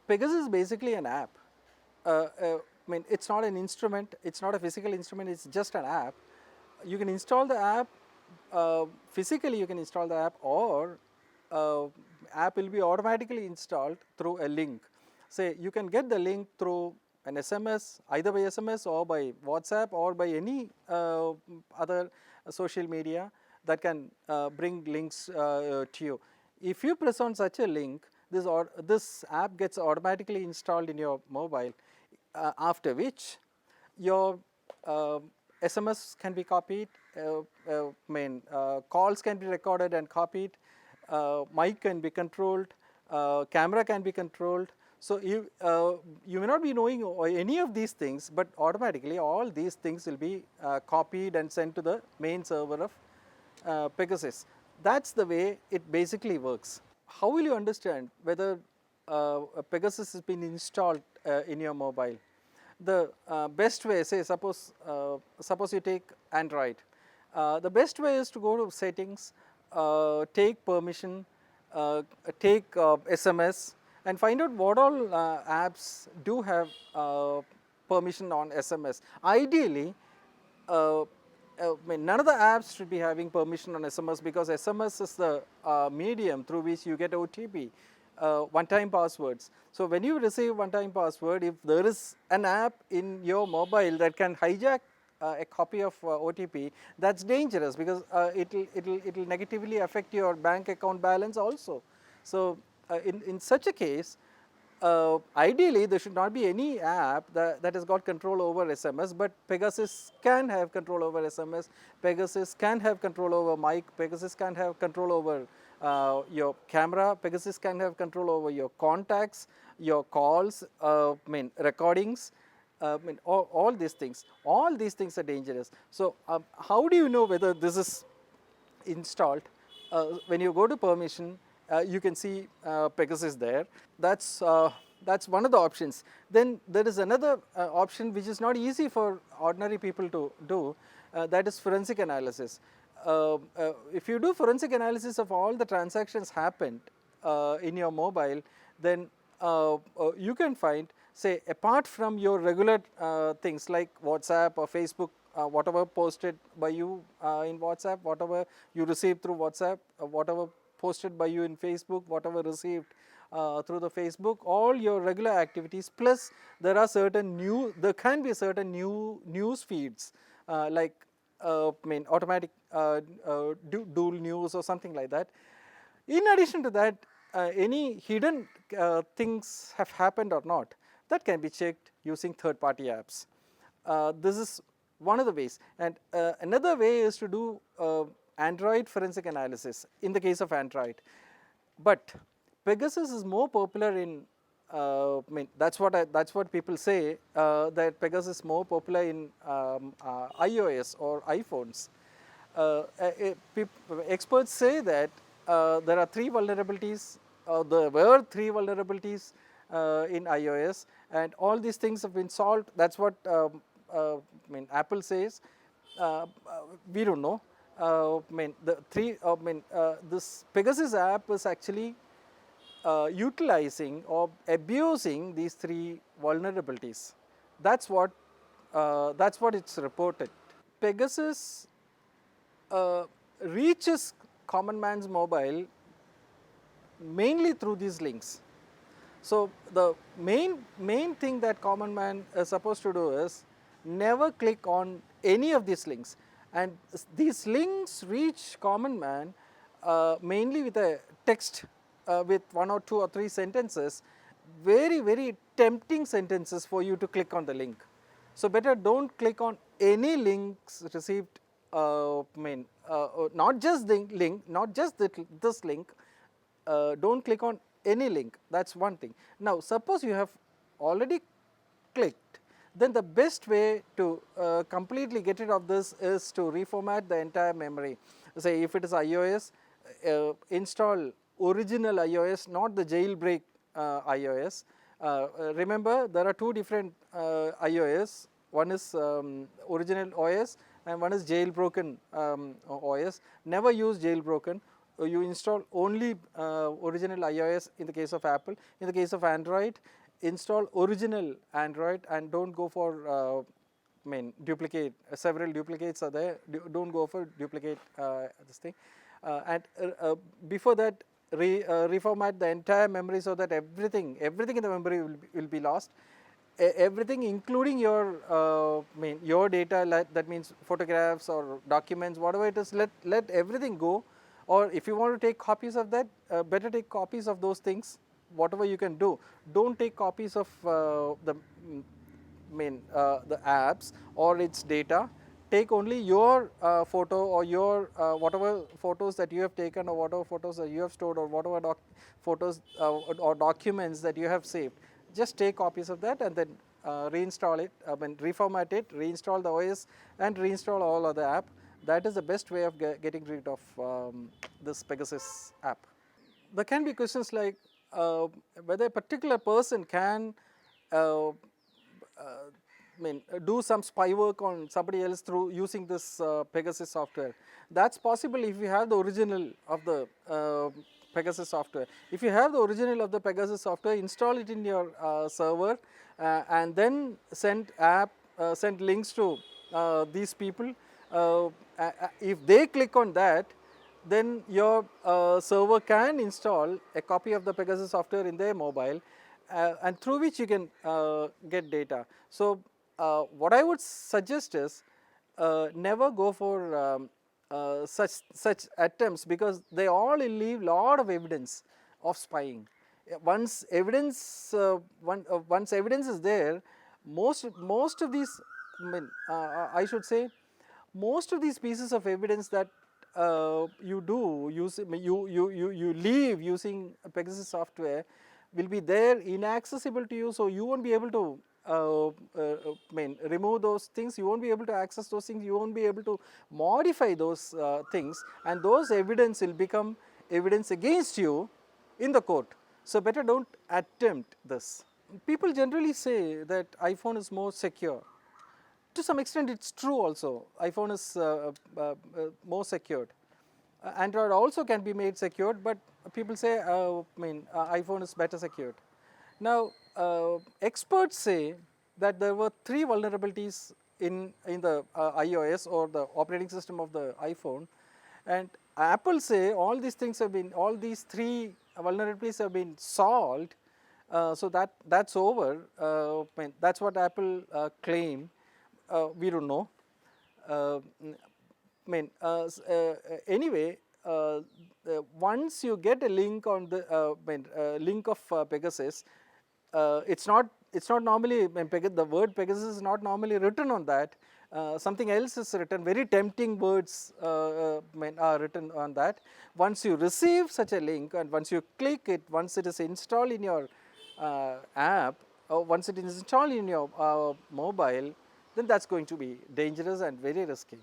Pegasus is basically an app. I mean, it's not an instrument, it's not a physical instrument, it's just an app. You can install the app, physically you can install the app, or app will be automatically installed through a link. Say you can get the link through an SMS, either by SMS or by WhatsApp or by any other social media that can bring links to you. If you press on such a link, this app gets automatically installed in your mobile, after which your SMS can be copied, calls can be recorded and copied, mic can be controlled, camera can be controlled. So you may not be knowing any of these things, but automatically all these things will be copied and sent to the main server of Pegasus. That's the way it basically works. How will you understand whether Pegasus has been installed in your mobile? The best way, say suppose you take Android, the best way is to go to settings, take permission, take SMS, and find out what all apps do have permission on SMS. Ideally, none of the apps should be having permission on SMS, because SMS is the medium through which you get OTP, one-time passwords. So when you receive one-time password, if there is an app in your mobile that can hijack a copy of OTP, that's dangerous, because it'll negatively affect your bank account balance also. So in such a case, ideally there should not be any app that has got control over SMS, but Pegasus can have control over SMS, Pegasus can have control over mic, Pegasus can have control over your camera, Pegasus can have control over your contacts, your calls, recordings, all these things. All these things are dangerous. So how do you know whether this is installed? When you go to permission, you can see Pegasus there. That's one of the options. Then there is another option which is not easy for ordinary people to do, that is forensic analysis. If you do forensic analysis of all the transactions happened in your mobile, then you can find, say, apart from your regular things like WhatsApp or Facebook, whatever posted by you in WhatsApp, whatever you received through WhatsApp, whatever posted by you in Facebook, whatever received through the Facebook, all your regular activities, plus there can be certain news feeds like automatic dual news or something like that. In addition to that, any hidden things have happened or not, that can be checked using third-party apps. This is one of the ways, and another way is to do Android forensic analysis in the case of Android. But Pegasus is more popular in, that's what people say, that Pegasus is more popular in iOS or iPhones. Experts say that there are three vulnerabilities, there were three vulnerabilities in iOS, and all these things have been solved. That's what Apple says. We don't know. This Pegasus app is actually utilizing or abusing these three vulnerabilities. That's what it's reported. Pegasus reaches common man's mobile mainly through these links. So the main thing that common man is supposed to do is never click on any of these links, and these links reach common man mainly with a text with one or two or three sentences, very tempting sentences for you to click on the link. So better don't click on any links received, not just the link, not just this link, don't click on any link. That's one thing. Now suppose you have already clicked, then the best way to completely get rid of this is to reformat the entire memory. Say if it is iOS, install original iOS, not the jailbreak iOS. Remember, there are two different iOS. One is original OS and one is jailbroken OS. Never use jailbroken. you install only original iOS in the case of Apple. In the case of Android, install original Android and don't go for duplicate. Several duplicates are there. Don't go for duplicate this thing. And before that, reformat the entire memory so that everything in the memory will be lost. Everything including your data, that means photographs or documents, whatever it is, let everything go. Or if you want to take copies of that, better take copies of those things, whatever you can do. Don't take copies of the apps or its data. Take only your photo or your whatever photos that you have taken, or whatever photos that you have stored, or whatever photos or documents that you have saved. Just take copies of that and then reinstall it, reformat it, reinstall the OS and reinstall all other app. That is the best way of getting rid of this Pegasus app. There can be questions like whether a particular person can do some spy work on somebody else through using this Pegasus software. That's possible if you have the original of the Pegasus software. If you have the original of the Pegasus software, install it in your server and then send links to these people. If they click on that, then your server can install a copy of the Pegasus software in their mobile, and through which you can get data. So what I would suggest is never go for such attempts, because they all leave lot of evidence of spying. Once evidence is there, most of these, I should say, most of these pieces of evidence that you leave using Pegasus software will be there, inaccessible to you. So you won't be able to remove those things, you won't be able to access those things, you won't be able to modify those things, and those evidence will become evidence against you in the court. So better don't attempt this. People generally say that iPhone is more secure. To some extent it's true also. iPhone is more secured. Android also can be made secured, but people say iPhone is better secured. Now experts say that there were 3 vulnerabilities in the iOS or the operating system of the iPhone, and Apple say all these 3 vulnerabilities have been solved. So that's over. That's what Apple claim. We don't know. Anyway, once you get a link on the link of Pegasus, it's not normally, the word Pegasus is not normally written on that. Something else is written. Very tempting words are written on that. Once you receive such a link and once you click it, once it is installed in your app, or once it is installed in your mobile, then that's going to be dangerous and very risky.